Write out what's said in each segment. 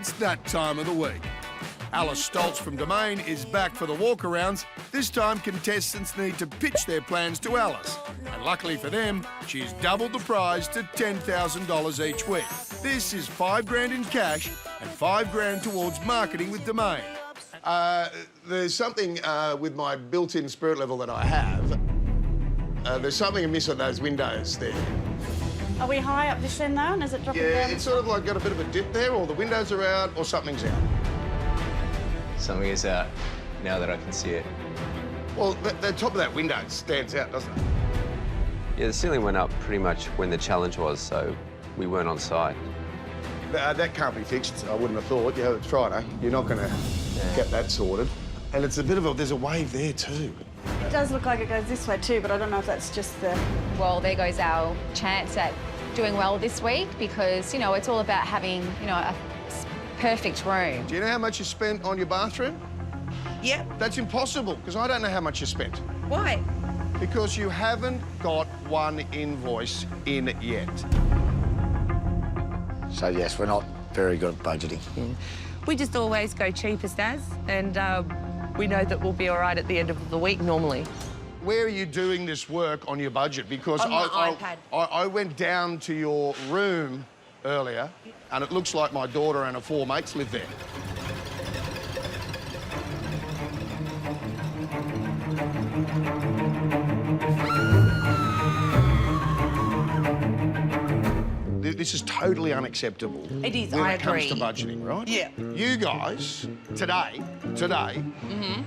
It's that time of the week. Alice Stoltz from Domain is back for the walkarounds. This time, contestants need to pitch their plans to Alice. And luckily for them, she's doubled the prize to $10,000 each week. This is $5,000 in cash and $5,000 towards marketing with Domain. There's something with my built-in spirit level that I have. There's something amiss on those windows there. Are we high up this end now, and is it dropping down? Yeah, it's sort of like got a bit of a dip there, or the windows are out, or something's out. Something is out now that I can see it. Well, the top of that window stands out, doesn't it? Yeah, the ceiling went up pretty much when the challenge was, so we weren't on site. That can't be fixed, I wouldn't have thought. Yeah, it's Friday. You're not going to get that sorted. And it's a bit of a... There's a wave there, too. It does look like it goes this way too, but I don't know if that's just the... Well, there goes our chance at doing well this week because, you know, it's all about having, you know, a perfect room. Do you know how much you spent on your bathroom? Yep. That's impossible, because I don't know how much you spent. Why? Because you haven't got one invoice in yet. So, yes, we're not very good at budgeting. We just always go cheapest as, and we know that we'll be all right at the end of the week normally. Where are you doing this work on your budget? Because On my iPad. I went down to your room earlier, and it looks like my daughter and her 4 mates live there. This is totally unacceptable. It is, when I it comes to agree. budgeting, right? Yeah. You guys, today,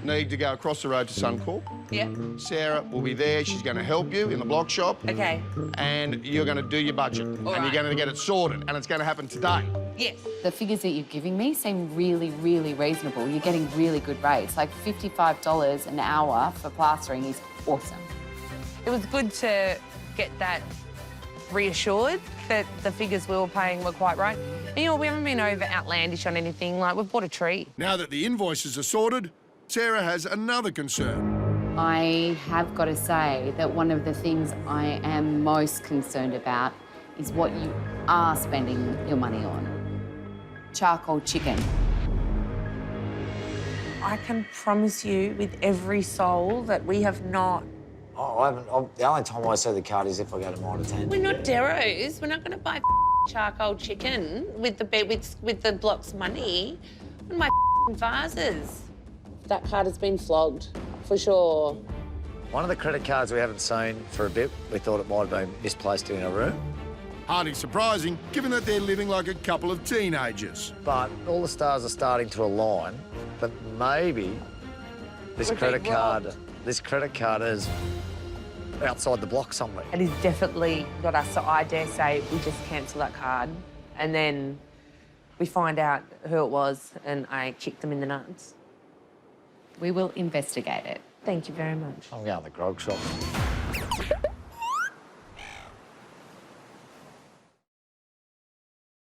need to go across the road to Suncorp. Yeah. Sarah will be there. She's going to help you in the block shop. Okay. And you're going to do your budget. And right. you're going to get it sorted. And it's going to happen today. Yes. The figures that you're giving me seem really, really reasonable. You're getting really good rates. Like $55 an hour for plastering is awesome. It was good to get that reassured that the figures we were paying were quite right. And, you know, we haven't been over outlandish on anything. Like, we've bought a tree. Now that the invoices are sorted, Sarah has another concern. I have got to say that one of the things I am most concerned about is what you are spending your money on. Charcoal chicken. I can promise you with every soul that we have not. Oh, I haven't... the only time I see the card is if I go to mine to 10. We're not Deros. We're not going to buy charcoal chicken with the block's money on my vases. That card has been flogged, for sure. One of the credit cards we haven't seen for a bit, we thought it might have been misplaced in a room. Hardly surprising, given that they're living like a couple of teenagers. But all the stars are starting to align, but maybe this We're credit being card... robbed. This credit card is outside the block somewhere. It has definitely got us, so I dare say we just cancel that card and then we find out who it was and I kick them in the nuts. We will investigate it. Thank you very much. I'm going to the grog shop.